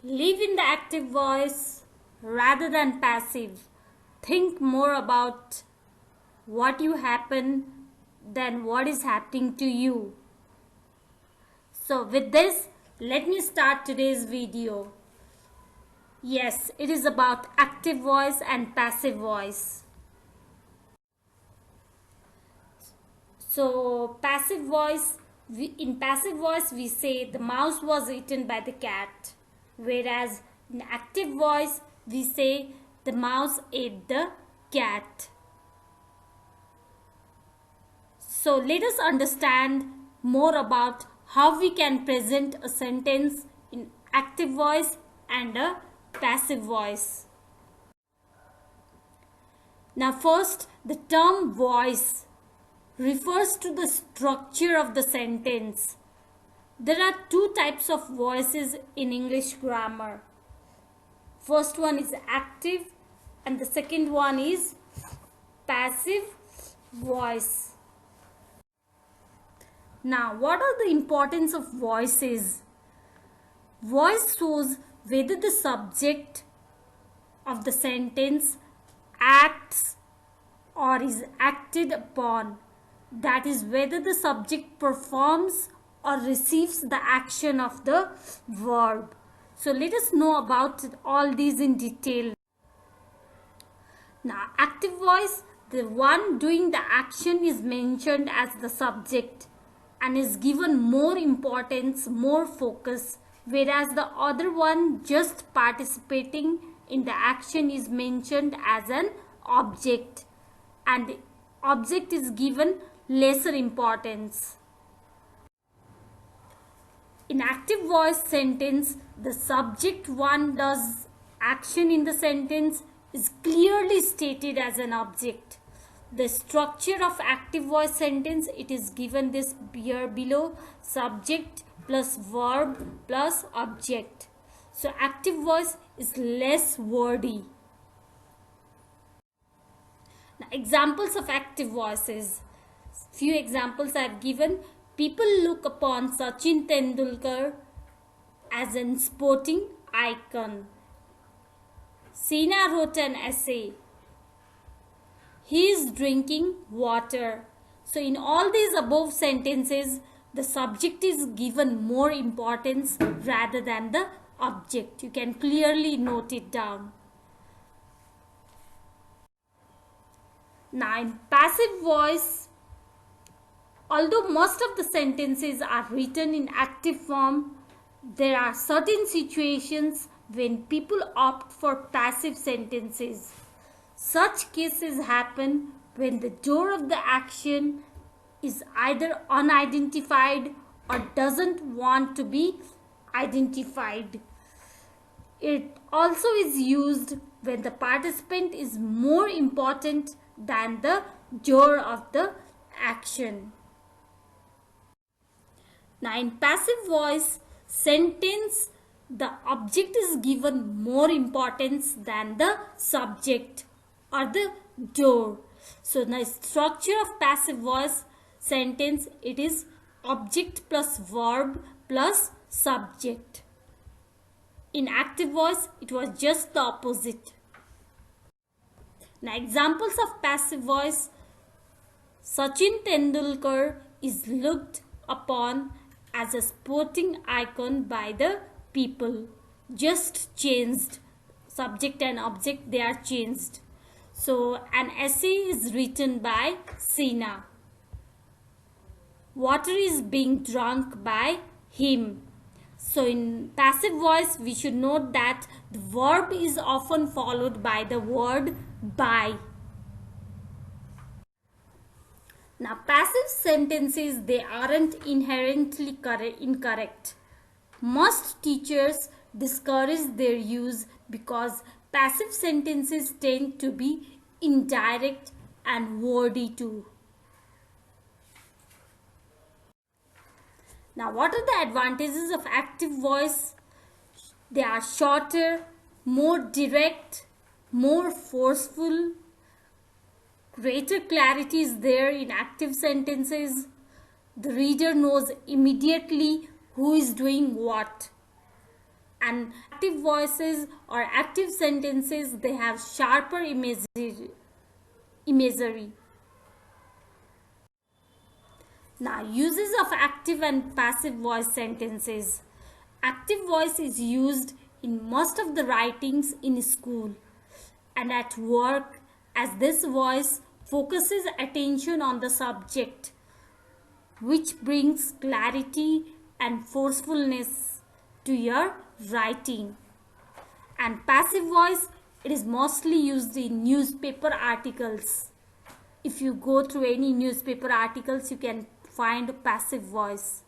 Live in the active voice rather than passive. Think more about what you happen than what is happening to you. So with this, let me start today's video. Yes, it is about active voice and passive voice. So in passive voice we say the mouse was eaten by the cat, whereas in active voice we say the mouse ate the cat. So let us understand more about how we can present a sentence in active voice and a passive voice. Now first, the term voice refers to the structure of the sentence. There are two types of voices in English grammar. First one is active and the second one is passive voice. Now, what are the importance of voices? Voice shows whether the subject of the sentence acts or is acted upon. That is, whether the subject performs or receives the action of the verb. So let us know about all these in detail. Now, active voice, the one doing the action is mentioned as the subject and is given more importance, more focus, whereas the other one just participating in the action is mentioned as an object, and the object is given lesser importance. In active voice sentence, the subject one does action in the sentence is clearly stated as an object. The structure of active voice sentence, it is given this here below: subject plus verb plus object. So active voice is less wordy. Now, examples of active voices. Few examples I have given. People look upon Sachin Tendulkar as an sporting icon. Sina wrote an essay. He is drinking water. So in all these above sentences, the subject is given more importance rather than the object. You can clearly note it down. Now in passive voice, although most of the sentences are written in active form, there are certain situations when people opt for passive sentences. Such cases happen when the door of the action is either unidentified or doesn't want to be identified. It also is used when the participant is more important than the door of the action. Now in passive voice sentence, the object is given more importance than the subject or the door. So the structure of passive voice sentence, it is object plus verb plus subject. In active voice, it was just the opposite. Now examples of passive voice: Sachin Tendulkar is looked upon as a sporting icon by the people. Just changed. Subject and object, they are changed. So an essay is written by Sina. Water is being drunk by him. So in passive voice, we should note that the verb is often followed by the word by. Now passive sentences, they aren't inherently incorrect. Most teachers discourage their use because passive sentences tend to be indirect and wordy too. Now, what are the advantages of active voice? They are shorter, more direct, more forceful. Greater clarity is there in active sentences. The reader knows immediately who is doing what. And active voices or active sentences, they have sharper imagery. Now, uses of active and passive voice sentences. Active voice is used in most of the writings in school and at work, as this voice focuses attention on the subject, which brings clarity and forcefulness to your writing. And passive voice, it is mostly used in newspaper articles. If you go through any newspaper articles, you can find passive voice.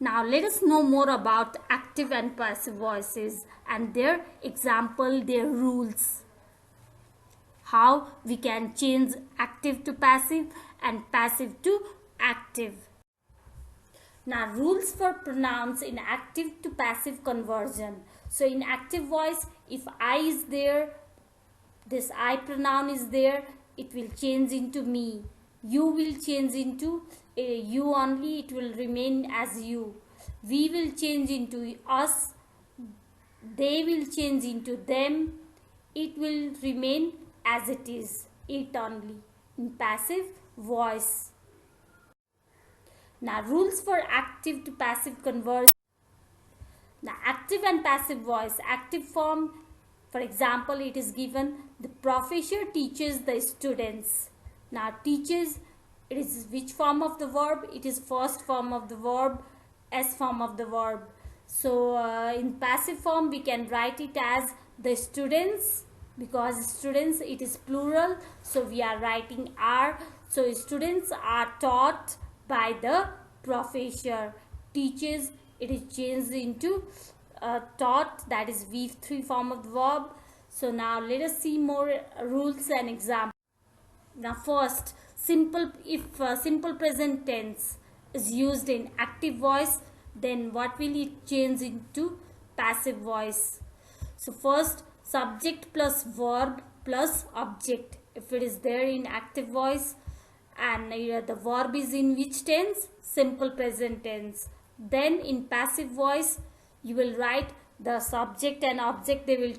Now let us know more about active and passive voices and their example, their rules. How we can change active to passive and passive to active. Now, rules for pronouns in active to passive conversion. So in active voice, if I is there, this I pronoun is there, it will change into me. You will change into you only, it will remain as you. We will change into us. They will change into them. It will remain as it is, it only, in passive voice. Now, rules for active to passive conversion. Now, active and passive voice. Active form, for example, it is given, the professor teaches the students. Now, teaches, it is which form of the verb? It is first form of the verb, S form of the verb. So, in passive form, we can write it as the students, because students, it is plural. So, we are writing are. So, students are taught by the professor. Teaches, it is changed into taught, that is V3 form of the verb. So now let us see more rules and examples. Now first, if simple present tense is used in active voice, then what will it change into passive voice? So first, subject plus verb plus object. If it is there in active voice, and the verb is in which tense? Simple present tense. Then in passive voice, you will write the subject and object, they will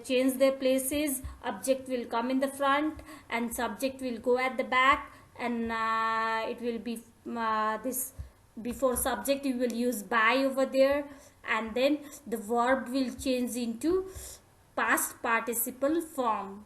change their places. Object will come in the front and subject will go at the back, and it will be this, before subject you will use by over there, and then the verb will change into past participle form.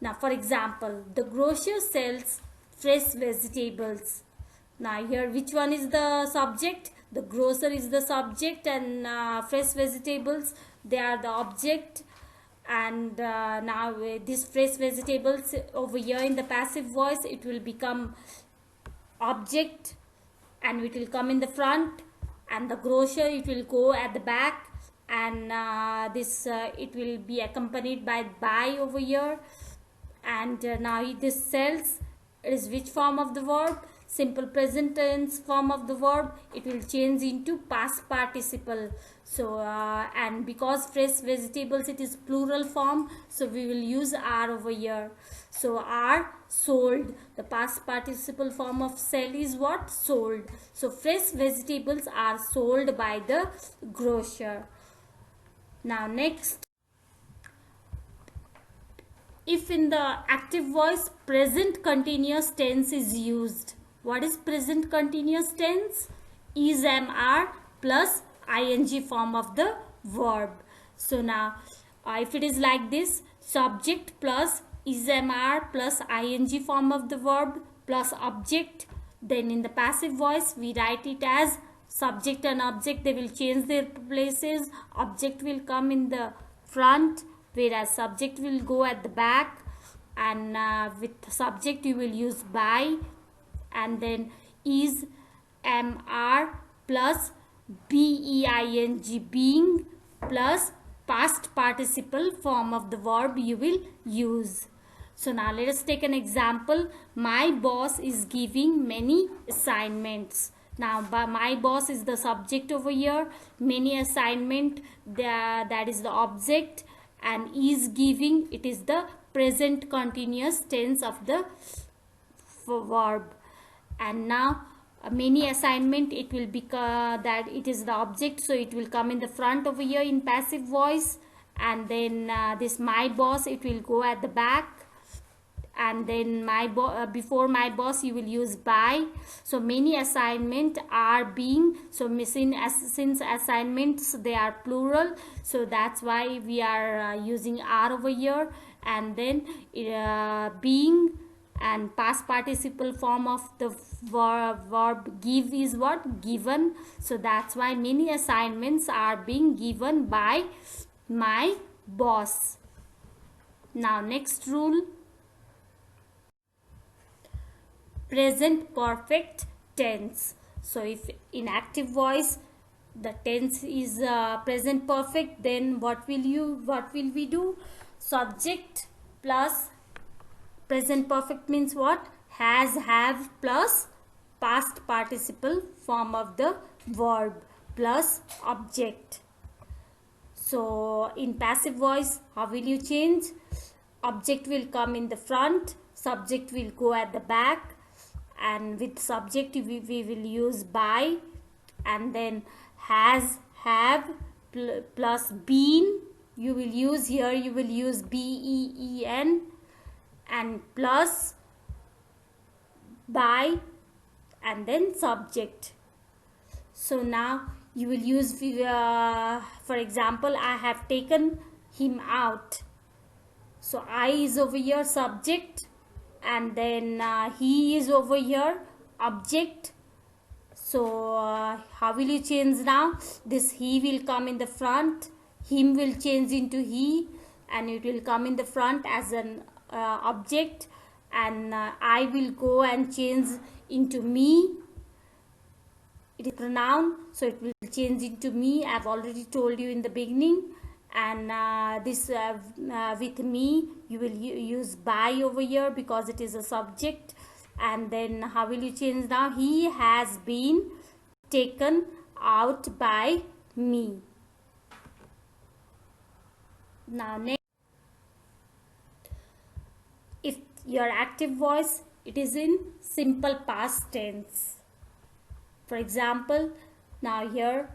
Now for example, the grocer sells fresh vegetables. Now here, which one is the subject? The grocer is the subject, and fresh vegetables, they are the object. And now this fresh vegetables over here in the passive voice, it will become object and it will come in the front, and the grocer, it will go at the back, and it will be accompanied by over here. And now this sells, it is which form of the verb? Simple present tense form of the verb. It will change into past participle. So and because fresh vegetables, it is plural form, so we will use are over here. So are sold, the past participle form of sell is what? Sold. So fresh vegetables are sold by the grocer. Now next, if in the active voice present continuous tense is used. What is present continuous tense? Is, am, are plus ing form of the verb. So now if it is like this, subject plus is, am, are plus ing form of the verb plus object, then in the passive voice we write it as subject and object, they will change their places. Object will come in the front, whereas subject will go at the back, and with subject you will use by, and then is, am, are plus being, being plus past participle form of the verb you will use. So now let us take an example. My boss is giving many assignments. Now my boss is the subject over here, many assignment, that is the object, and is giving, it is the present continuous tense of the verb. And now many assignment, it will be that it is the object, so it will come in the front over here in passive voice. And then this my boss, it will go at the back. And then before my boss you will use by. So many assignment are being, so missing as since assignments they are plural, so that's why we are using are over here. And then being and past participle form of the verb give is what? Given. So that's why many assignments are being given by my boss. Now next rule, present perfect tense. So if in active voice the tense is present perfect, then what will we do? Subject plus present perfect means what? Has, have plus past participle form of the verb plus object. So in passive voice, how will you change? Object will come in the front, subject will go at the back, and with subject we will use by. And then has, have plus been, you will use here, you will use been, and plus by, and then subject. So now you will use for example, I have taken him out. So I is over here subject, and then he is over here object. So how will you change now? This he will come in the front, him will change into he, and it will come in the front as an object. And I will go and change into me, it is pronoun, so it will change into me. I've already told you in the beginning. And this with me you will use by over here because it is a subject. And then how will you change now? He has been taken out by me. Now next, if your active voice, it is in simple past tense. For example, now here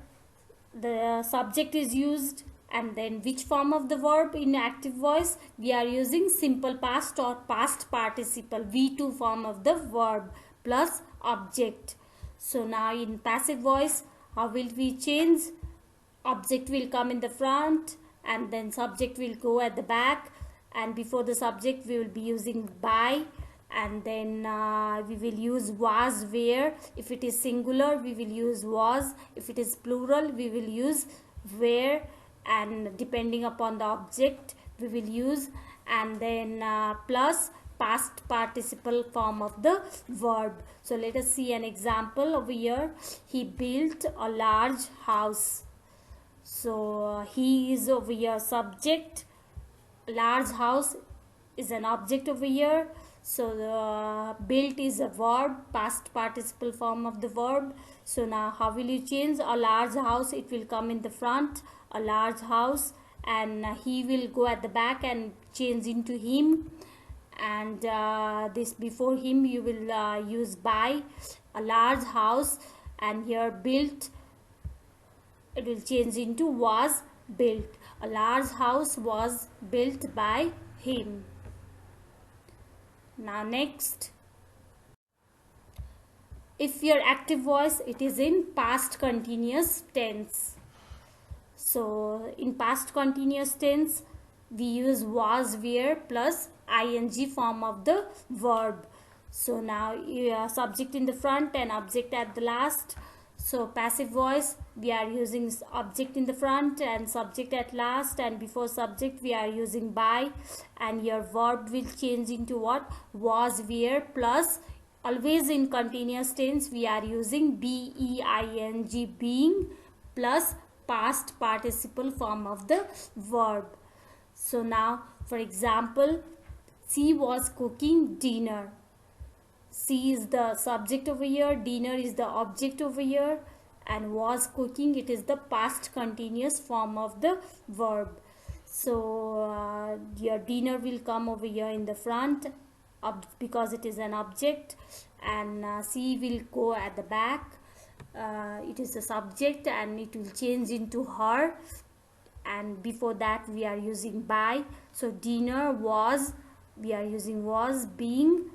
the subject is used, and then which form of the verb in active voice? We are using simple past or past participle, V2 form of the verb plus object. So now in passive voice, how will we change? Object will come in the front, and then subject will go at the back, and before the subject we will be using by. And then we will use was, where. If it is singular we will use was, if it is plural we will use where, and depending upon the object we will use. And then plus past participle form of the verb. So let us see an example over here. He built a large house. So he is over here subject, large house is an object over here. So the built is a verb, past participle form of the verb. So now how will you change? A large house, it will come in the front, a large house, and he will go at the back and change into him. And this before him you will use by, a large house, and here built, it will change into was built. A large house was built by him. Now next, if your active voice, it is in past continuous tense. So in past continuous tense we use was, where plus ing form of the verb. So now subject in the front and object at the last. So passive voice, we are using object in the front and subject at last, and before subject we are using by, and your verb will change into what? Was, where plus, always in continuous tense we are using being, being plus past participle form of the verb. So now for example, she was cooking dinner. She is the subject over here, dinner is the object over here, and was cooking, it is the past continuous form of the verb. So your dinner will come over here in the front because it is an object, and C will go at the back. It is a subject and it will change into her, and before that we are using by. So dinner was, we are using was, being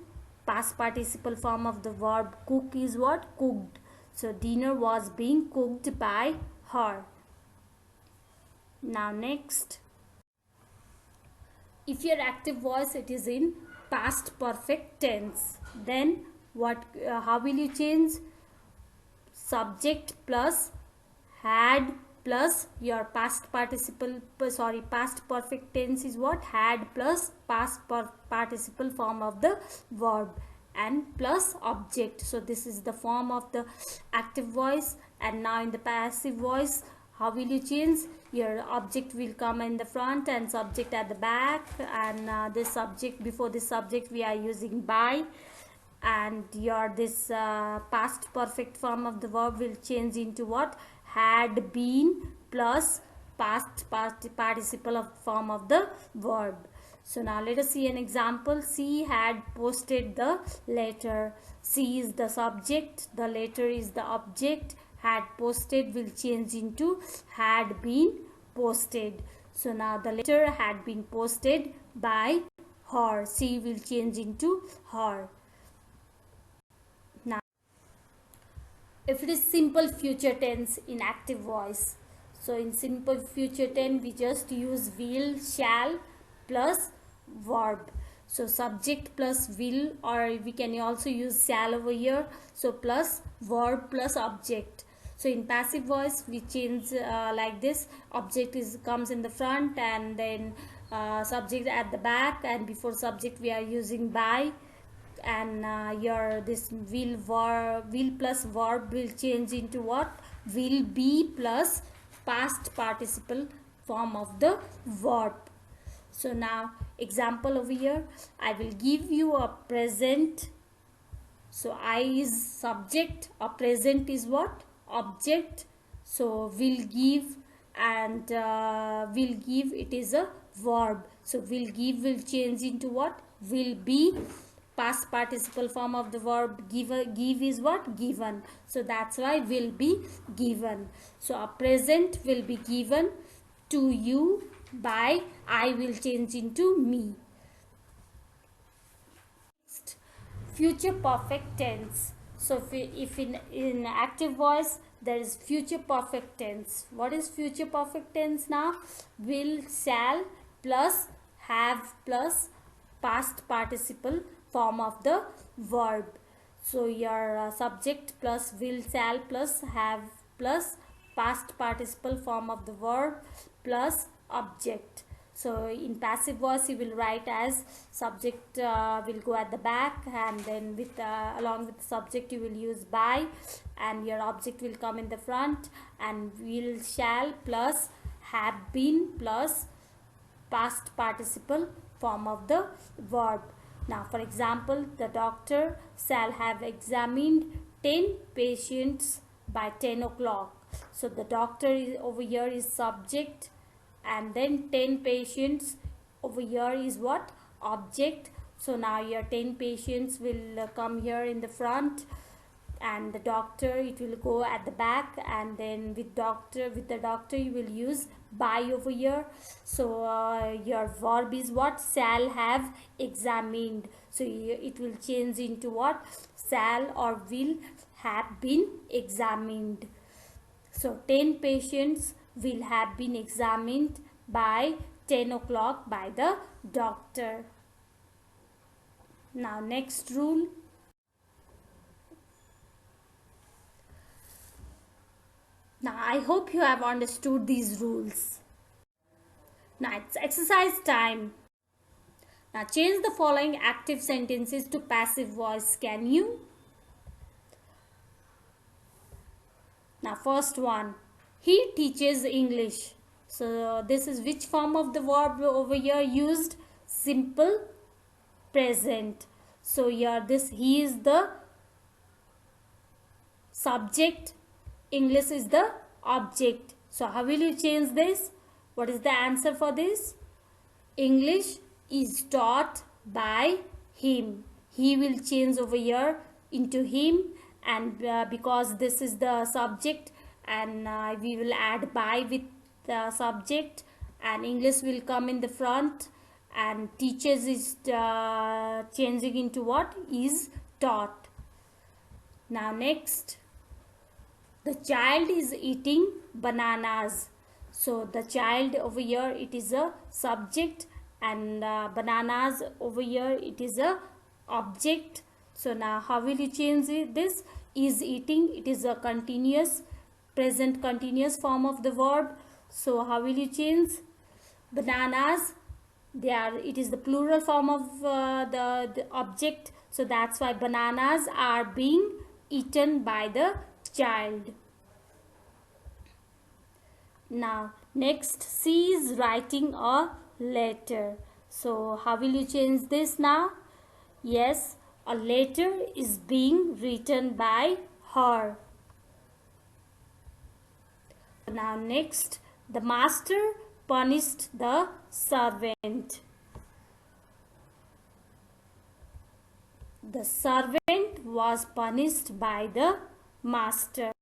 past participle form of the verb cook is what? Cooked. So dinner was being cooked by her. Now next, if your active voice it is in past perfect tense, then what, how will you change? Subject plus had plus your past participle, past perfect tense is what? Had plus past participle form of the verb and plus object. So this is the form of the active voice. And now in the passive voice, how will you change? Your object will come in the front and subject at the back, and this subject, before this subject we are using by, and your this past perfect form of the verb will change into what? Had been plus past participle of form of the verb. So now let us see an example. She had posted the letter. She is the subject, the letter is the object. Had posted will change into had been posted. So now the letter had been posted by her. She will change into her. Now, if it is simple future tense in active voice, so in simple future tense we just use will, shall plus verb. So subject plus will, or we can also use shall over here. So plus verb plus object. So in passive voice we change like this. Object is comes in the front, and then subject at the back, and before subject we are using by, and your this will plus verb will change into what? Will be plus past participle form of the verb. So now example over here, I will give you a present. So I is subject, a present is what? Object. So will give, and will give, it is a verb. So will give will change into what? Will be past participle form of the verb. Give is what? Given. So that's why will be given. So a present will be given to you by, I will change into me. Future perfect tense. So if in active voice there is future perfect tense. What is future perfect tense now? Will, shall plus have plus past participle form of the verb. So your subject plus will, shall plus have plus past participle form of the verb plus object. So in passive voice you will write as subject will go at the back, and then with along with the subject you will use by, and your object will come in the front, and will, shall plus have been plus past participle form of the verb. Now for example, the doctor shall have examined 10 patients by 10 o'clock. So the doctor is over here is subject, and then 10 patients over here is what? Object. So now your 10 patients will come here in the front, and the doctor it will go at the back, and then with the doctor you will use by over here. So your verb is what? Shall have examined. So it will change into what? Shall or will have been examined. So 10 patients will have been examined by 10 o'clock by the doctor. Now next rule. Now I hope you have understood these rules. Now it's exercise time. Now change the following active sentences to passive voice. Can you? Now first one, he teaches English. So this is which form of the verb over here used? Simple present. So here this he is the subject, English is the object. So how will you change this? What is the answer for this? English is taught by him. He will change over here into him, and because this is the subject, and we will add by with the subject, and English will come in the front, and teaches is changing into what is taught. Now next, the child is eating bananas. So the child over here, it is a subject, and bananas over here, it is a object. So now how will you change this? Is eating, it is a continuous, present continuous form of the verb. So how will you change? Bananas, they are, it is the plural form of the object. So that's why bananas are being eaten by the child. Now next, she is writing a letter. So how will you change this now? Yes, a letter is being written by her. Now next, the master punished the servant. The servant was punished by the master.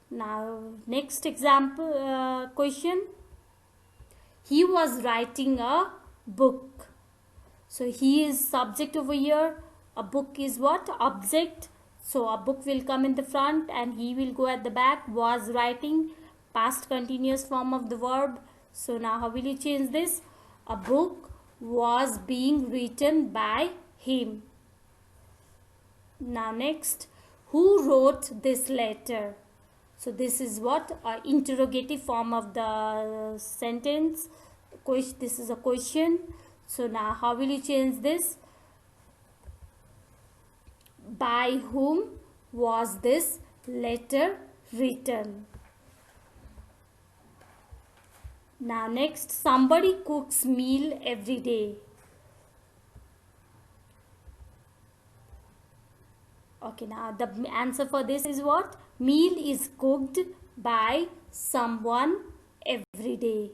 Now next example question. He was writing a book. So he is subject over here. A book is what? Object. So a book will come in the front and he will go at the back. Was writing, past continuous form of the verb. So now how will you change this? A book was being written by him. Now next, who wrote this letter? So this is what? Interrogative form of the sentence. This is a question. So now how will you change this? By whom was this letter written? Now next, somebody cooks meal every day. Okay, now the answer for this is what? Meal is cooked by someone every day.